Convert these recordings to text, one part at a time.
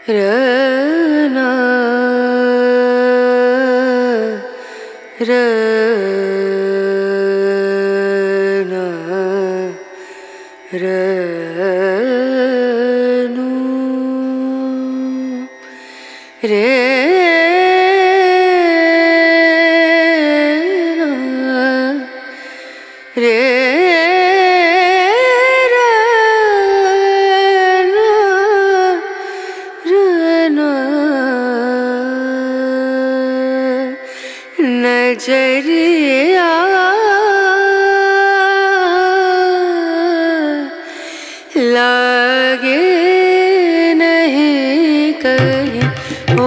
रना रना रनु रे रे नजरिया लागे नहीं कहीं ओ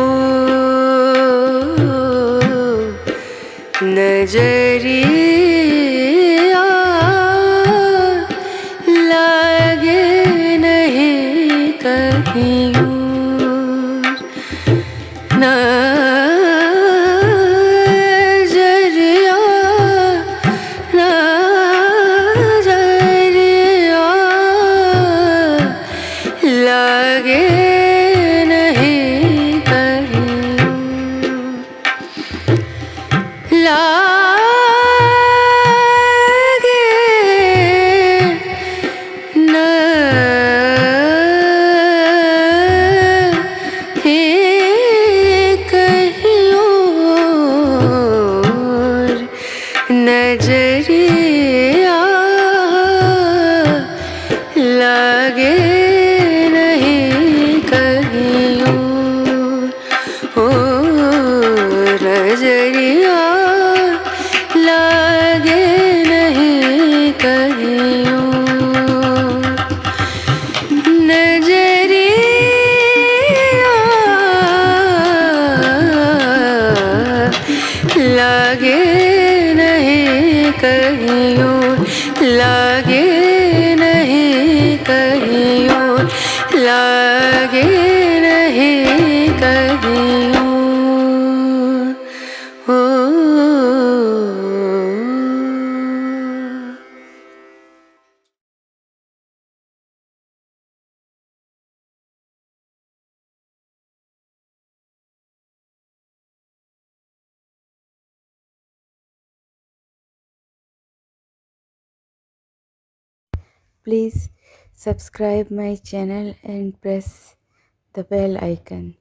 नजरिया लागे नहीं कहीं नजरिया नजरिया लागे नहीं कहीं लागे नहीं कहीं और नजरिया लागे नहीं कहीं और नजरिया लागे नहीं कहीं और नजरिया लागे नहीं कहीं और लागे नहीं कहीं और लागे नहीं कहीं Please subscribe my channel and press the bell icon.